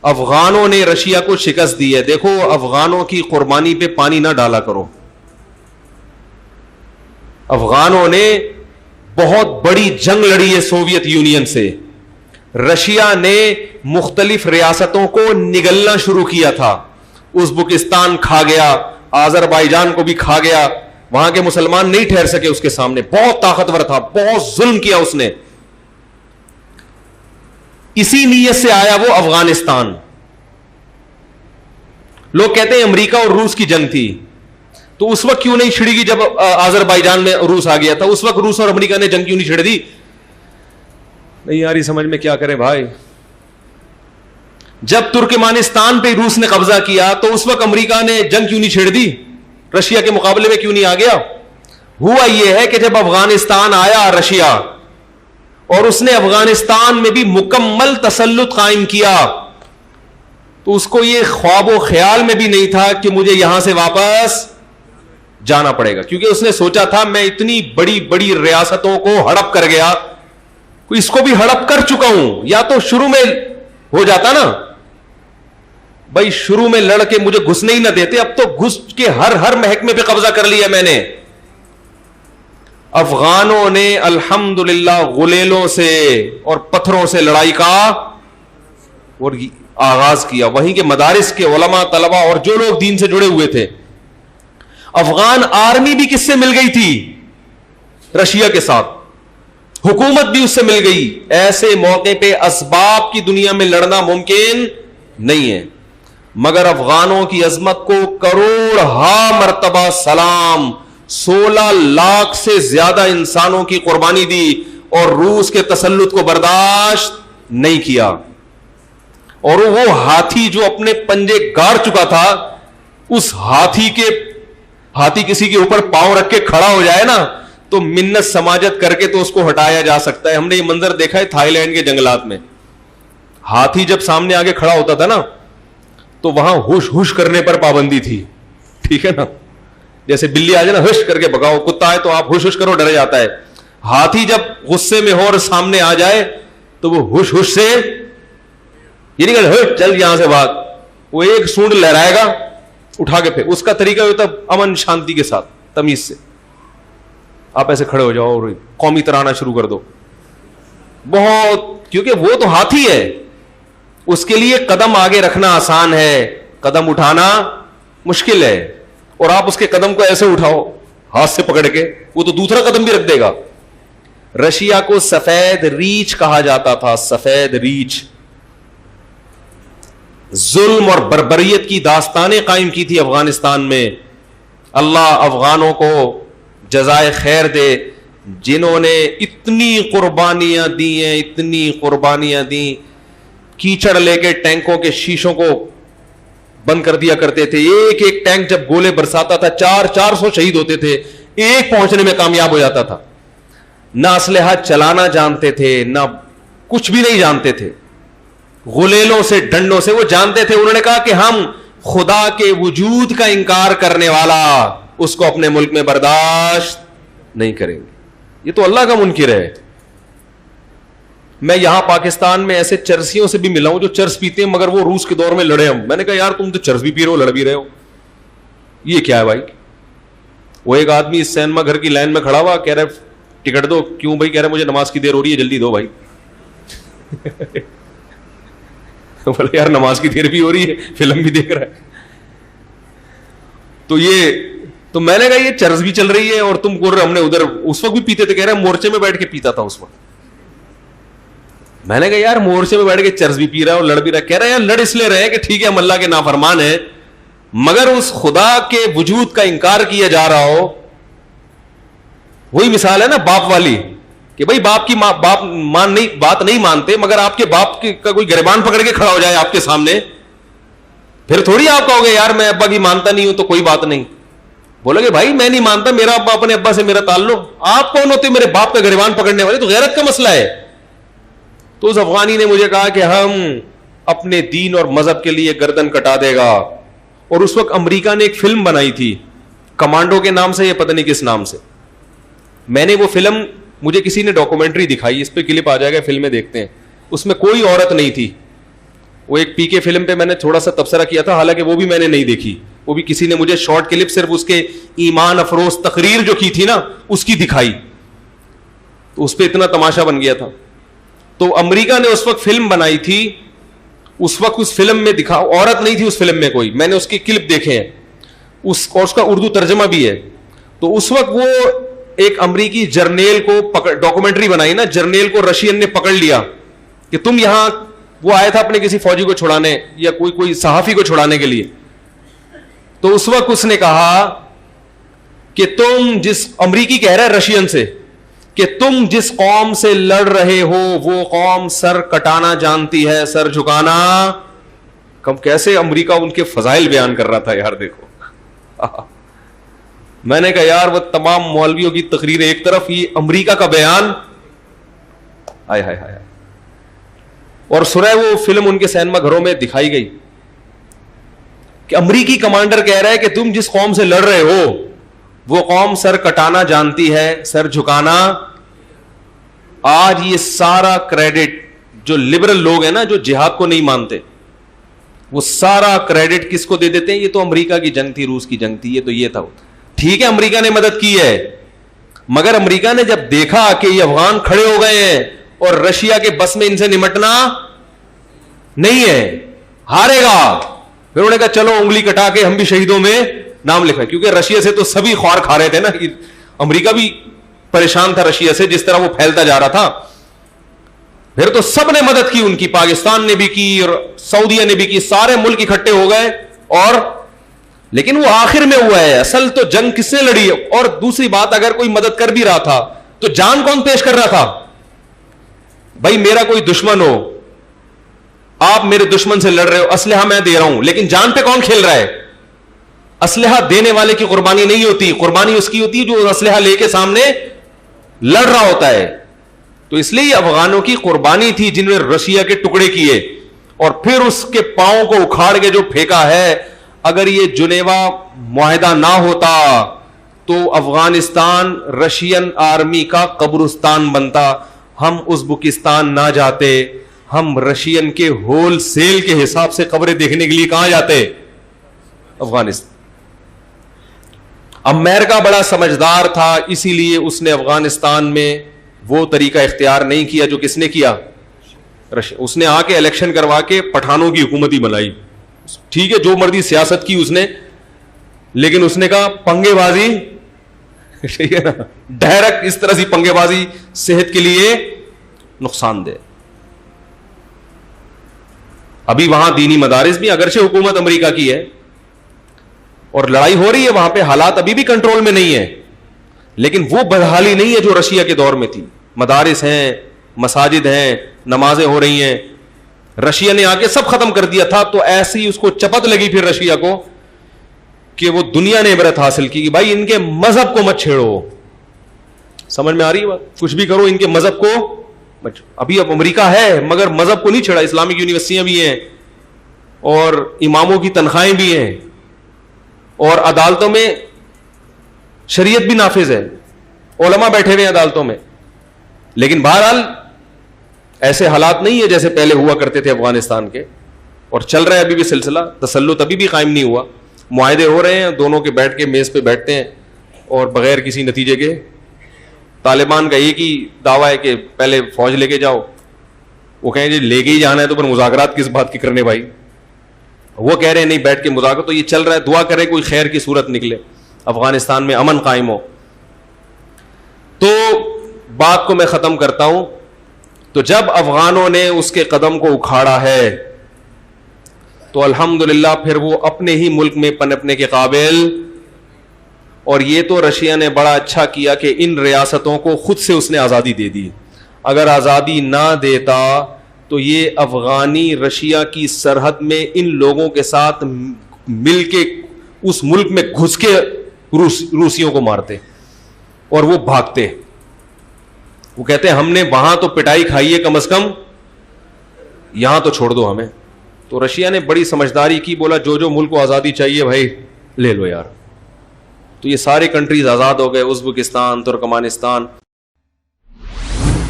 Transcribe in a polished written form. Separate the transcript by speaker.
Speaker 1: افغانوں نے رشیا کو شکست دی ہے. دیکھو افغانوں کی قربانی پہ پانی نہ ڈالا کرو. افغانوں نے بہت بڑی جنگ لڑی ہے سوویت یونین سے. رشیا نے مختلف ریاستوں کو نگلنا شروع کیا تھا. ازبکستان کھا گیا, آذربائیجان کو بھی کھا گیا. وہاں کے مسلمان نہیں ٹھہر سکے اس کے سامنے. بہت طاقتور تھا, بہت ظلم کیا اس نے. اسی نیت سے آیا وہ افغانستان. لوگ کہتے ہیں امریکہ اور روس کی جنگ تھی, تو اس وقت کیوں نہیں چھڑی گی جب آذربائیجان میں روس آ گیا تھا؟ اس وقت روس اور امریکہ نے جنگ کیوں نہیں چھڑ دی؟ نہیں یاری سمجھ میں کیا کریں بھائی. جب ترکمانستان پہ روس نے قبضہ کیا تو اس وقت امریکہ نے جنگ کیوں نہیں چھیڑ دی؟ رشیا کے مقابلے میں کیوں نہیں آ گیا؟ ہوا یہ ہے کہ جب افغانستان آیا رشیا اور اس نے افغانستان میں بھی مکمل تسلط قائم کیا, تو اس کو یہ خواب و خیال میں بھی نہیں تھا کہ مجھے یہاں سے واپس جانا پڑے گا, کیونکہ اس نے سوچا تھا میں اتنی بڑی بڑی ریاستوں کو ہڑپ کر گیا, اس کو بھی ہڑپ کر چکا ہوں. یا تو شروع میں ہو جاتا نا بھائی, شروع میں لڑ کے مجھے گھسنے ہی نہ دیتے, اب تو گھس کے ہر محکمے پہ قبضہ کر لیا میں نے. افغانوں نے الحمدللہ غلیلوں سے اور پتھروں سے لڑائی کا اور آغاز کیا. وہیں کے مدارس کے علماء طلبہ اور جو لوگ دین سے جڑے ہوئے تھے. افغان آرمی بھی کس سے مل گئی تھی؟ رشیا کے ساتھ. حکومت بھی اس سے مل گئی. ایسے موقع پہ اسباب کی دنیا میں لڑنا ممکن نہیں ہے, مگر افغانوں کی عظمت کو کروڑ مرتبہ سلام. 16 لاکھ سے زیادہ انسانوں کی قربانی دی اور روس کے تسلط کو برداشت نہیں کیا. اور وہ ہاتھی جو اپنے پنجے گاڑ چکا تھا, اس ہاتھی کسی کے اوپر پاؤں رکھ کے کھڑا ہو جائے نا تو منت سماجت کر کے تو اس کو ہٹایا جا سکتا ہے. ہم نے یہ منظر دیکھا ہے تھائی لینڈ کے جنگلات میں. ہاتھی جب سامنے آگے کھڑا ہوتا تھا نا تو وہاں ہوش ہوش کرنے پر پابندی تھی, ٹھیک ہے نا. جیسے بلی آ جائے نا ہوش کر کے بگاؤ, کتا ہے تو آپ ہوش ہوش کرو, ڈر جاتا ہے. ہاتھی جب غصے میں ہو اور سامنے آ جائے تو وہ ہوش ہوش سے یہ نہیں کہ چل یہاں سے بھاگ, وہ ایک سونڈ لہرائے گا اٹھا کے پھر. اس کا طریقہ ہوتا امن شانتی کے ساتھ تمیز سے. آپ ایسے کھڑے ہو جاؤ اور قومی ترانہ شروع کر دو بہت, کیونکہ وہ تو ہاتھی ہے, اس کے لیے قدم آگے رکھنا آسان ہے, قدم اٹھانا مشکل ہے. اور آپ اس کے قدم کو ایسے اٹھاؤ ہاتھ سے پکڑ کے, وہ تو دوسرا قدم بھی رکھ دے گا. رشیا کو سفید ریچھ کہا جاتا تھا, سفید ریچھ. ظلم اور بربریت کی داستانیں قائم کی تھی افغانستان میں. اللہ افغانوں کو جزائے خیر دے, جنہوں نے اتنی قربانیاں دی ہیں, اتنی قربانیاں دی. کیچڑ لے کے ٹینکوں کے شیشوں کو بند کر دیا کرتے تھے. ایک ایک ٹینک جب گولے برساتا تھا 400 شہید ہوتے تھے, ایک پہنچنے میں کامیاب ہو جاتا تھا. نہ اسلحہ چلانا جانتے تھے, نہ کچھ بھی نہیں جانتے تھے. غلیلوں سے ڈنڈوں سے وہ جانتے تھے. انہوں نے کہا کہ ہم خدا کے وجود کا انکار کرنے والا اس کو اپنے ملک میں برداشت نہیں کریں گے. یہ تو اللہ کا منکر ہے. میں یہاں پاکستان میں ایسے چرسیوں سے بھی ملا ہوں جو چرس پیتے ہیں مگر وہ روس کے دور میں لڑے ہوں. میں نے کہا یار تم تو چرس بھی پی رہے ہو, لڑ بھی رہے ہو, یہ کیا ہے بھائی؟ وہ ایک آدمی سینما گھر کی لائن میں کھڑا ہوا, کہہ رہے ٹکٹ دو. کیوں بھائی؟ کہہ رہے مجھے نماز کی دیر ہو رہی ہے, جلدی دو بھائی. بولے یار نماز کی دیر بھی ہو رہی ہے, فلم بھی دیکھ رہا ہے. تو میں نے کہا یہ چرس بھی چل رہی ہے اور تم بول رہے ہم نے ادھر اس وقت بھی پیتے تھے. کہہ رہے مورچے میں بیٹھ کے پیتا تھا اس وقت. میں نے کہا یار مورچے میں بیٹھ کے چرس بھی پی رہا ہے اور لڑ بھی رہا ہے. کہہ رہے ہیں لڑ اس لیے رہے کہ ٹھیک ہے ہم اللہ کے نافرمان ہیں, مگر اس خدا کے وجود کا انکار کیا جا رہا ہو. وہی مثال ہے نا باپ والی کہ بھائی باپ کی بات نہیں مانتے, مگر آپ کے باپ کا کوئی گریبان پکڑ کے کھڑا ہو جائے آپ کے سامنے, پھر تھوڑی آپ کہو گے یار میں ابا کی مانتا نہیں ہوں تو کوئی بات نہیں. بولو گے بھائی میں نہیں مانتا, میرا ابا اپنے ابا سے میرا تعلق, آپ کون ہوتے میرے باپ کا گریبان پکڑنے والے؟ تو غیرت کا مسئلہ ہے. تو اس افغانی نے مجھے کہا کہ ہم اپنے دین اور مذہب کے لیے گردن کٹا دے گا. اور اس وقت امریکہ نے ایک فلم بنائی تھی کمانڈو کے نام سے, یہ پتہ نہیں کس نام سے. میں نے وہ فلم, مجھے کسی نے ڈاکومنٹری دکھائی, اس پہ کلپ آ جائے گا, فلمیں دیکھتے ہیں. اس میں کوئی عورت نہیں تھی, وہ ایک پی کے فلم پہ میں نے تھوڑا سا تبصرہ کیا تھا, حالانکہ وہ بھی میں نے نہیں دیکھی, وہ بھی کسی نے مجھے شارٹ کلپ صرف اس کے ایمان افروز تقریر جو کی تھی نا اس کی دکھائی, تو اس پہ اتنا تماشا بن گیا تھا. تو امریکہ نے اس وقت فلم بنائی تھی, اس وقت اس فلم میں دکھا, عورت نہیں تھی اس فلم میں کوئی, میں نے اس کی کلپ دیکھے ہیں, اس کا اردو ترجمہ بھی ہے. تو اس وقت وہ ایک امریکی جرنیل کو ڈاکومنٹری بنائی نا, جرنیل کو رشین نے پکڑ لیا کہ تم یہاں, وہ آیا تھا اپنے کسی فوجی کو چھڑانے یا کوئی صحافی کو چھڑانے کے لیے, تو اس وقت اس نے کہا کہ تم جس, امریکی کہہ رہا ہے رشین سے, کہ تم جس قوم سے لڑ رہے ہو وہ قوم سر کٹانا جانتی ہے, سر جھکانا کم. کیسے امریکہ ان کے فضائل بیان کر رہا تھا یار, دیکھو. میں نے کہا یار وہ تمام مولویوں کی تقریریں ایک طرف, یہ امریکہ کا بیان, ہائے ہائے ہائے. اور سورہ وہ فلم ان کے سینما گھروں میں دکھائی گئی کہ امریکی کمانڈر کہہ رہا ہے کہ تم جس قوم سے لڑ رہے ہو وہ قوم سر کٹانا جانتی ہے, سر جھکانا. آج یہ سارا کریڈٹ جو لبرل لوگ ہیں نا, جو جہاد کو نہیں مانتے, وہ سارا کریڈٹ کس کو دے دیتے ہیں؟ یہ تو امریکہ کی جنگ تھی, روس کی جنگ تھی, یہ تو یہ تھا. ٹھیک ہے امریکہ نے مدد کی ہے, مگر امریکہ نے جب دیکھا کہ یہ افغان کھڑے ہو گئے ہیں اور رشیا کے بس میں ان سے نمٹنا نہیں ہے, ہارے گا, پھر انہوں نے کہا چلو انگلی کٹا کے ہم بھی شہیدوں میں نام لکھا, کیونکہ رشیا سے تو سبھی خوار کھا رہے تھے نا. امریکہ بھی پریشان تھا رشیا سے, جس طرح وہ پھیلتا جا رہا تھا. پھر تو سب نے مدد کی ان کی, پاکستان نے بھی کی اور سعودیہ نے بھی کی, سارے ملک اکٹھے ہو گئے. اور لیکن وہ آخر میں ہوا ہے, اصل تو جنگ کس نے لڑی ہے. اور دوسری بات, اگر کوئی مدد کر بھی رہا تھا تو جان کون پیش کر رہا تھا؟ بھائی میرا کوئی دشمن ہو, آپ میرے دشمن سے لڑ رہے ہو, اسلحہ میں دے رہا ہوں, لیکن جان پہ کون کھیل رہا ہے؟ اسلحہ دینے والے کی قربانی نہیں ہوتی, قربانی اس کی ہوتی ہے جو اسلحہ لے کے سامنے لڑ رہا ہوتا ہے. تو اس لیے افغانوں کی قربانی تھی جنہوں نے رشیا کے ٹکڑے کیے اور پھر اس کے پاؤں کو اکھاڑ کے جو پھینکا ہے. اگر یہ جنیوا معاہدہ نہ ہوتا تو افغانستان رشین آرمی کا قبرستان بنتا. ہم ازبکستان نہ جاتے, ہم رشین کے ہول سیل کے حساب سے قبریں دیکھنے کے لیے کہاں جاتے؟ افغانستان. امریکہ بڑا سمجھدار تھا, اسی لیے اس نے افغانستان میں وہ طریقہ اختیار نہیں کیا جو کس نے کیا؟ اس نے آ کے الیکشن کروا کے پٹھانوں کی حکومت ہی بنائی. ٹھیک ہے جو مرضی سیاست کی اس نے, لیکن اس نے کہا پنگے بازی, ٹھیک ہے نا, ڈائریکٹ اس طرح سے پنگے بازی صحت کے لیے نقصان دہ. ابھی وہاں دینی مدارس بھی, اگرچہ حکومت امریکہ کی ہے اور لڑائی ہو رہی ہے وہاں پہ, حالات ابھی بھی کنٹرول میں نہیں ہے, لیکن وہ بدحالی نہیں ہے جو رشیا کے دور میں تھی. مدارس ہیں, مساجد ہیں, نمازیں ہو رہی ہیں. رشیا نے آ کے سب ختم کر دیا تھا, تو ایسی اس کو چپت لگی پھر رشیا کو کہ وہ دنیا نے عبرت حاصل کی کہ بھائی ان کے مذہب کو مت چھیڑو. سمجھ میں آ رہی ہے بات؟ کچھ بھی کرو ان کے مذہب کو. ابھی اب امریکہ ہے مگر مذہب کو نہیں چھیڑا. اسلامک یونیورسٹیاں بھی ہیں اور اماموں کی تنخواہیں بھی ہیں اور عدالتوں میں شریعت بھی نافذ ہے, علماء بیٹھے ہوئے ہیں عدالتوں میں. لیکن بہرحال ایسے حالات نہیں ہے جیسے پہلے ہوا کرتے تھے افغانستان کے, اور چل رہا ہے ابھی بھی سلسلہ. تسلط ابھی بھی قائم نہیں ہوا, معاہدے ہو رہے ہیں, دونوں کے بیٹھ کے میز پہ بیٹھتے ہیں اور بغیر کسی نتیجے کے. طالبان کا ایک ہی دعویٰ ہے کہ پہلے فوج لے کے جاؤ, وہ کہیں جی لے کے ہی جانا ہے تو پھر مذاکرات کس بات کی کرنے بھائی. وہ کہہ رہے ہیں نہیں بیٹھ کے مذاکرات. تو یہ چل رہا ہے, دعا کرے کوئی خیر کی صورت نکلے, افغانستان میں امن قائم ہو. تو بات کو میں ختم کرتا ہوں. تو جب افغانوں نے اس کے قدم کو اکھاڑا ہے تو الحمدللہ پھر وہ اپنے ہی ملک میں پنپنے کے قابل. اور یہ تو رشیا نے بڑا اچھا کیا کہ ان ریاستوں کو خود سے اس نے آزادی دے دی. اگر آزادی نہ دیتا تو یہ افغانی رشیا کی سرحد میں ان لوگوں کے ساتھ مل کے اس ملک میں گھس کے روسیوں کو مارتے اور وہ بھاگتے. وہ کہتے ہیں ہم نے وہاں تو پٹائی کھائی ہے, کم از کم یہاں تو چھوڑ دو ہمیں. تو رشیا نے بڑی سمجھداری کی, بولا جو جو ملک کو آزادی چاہیے بھائی لے لو یار. تو یہ سارے کنٹریز آزاد ہو گئے, ازبکستان, ترکمانستان.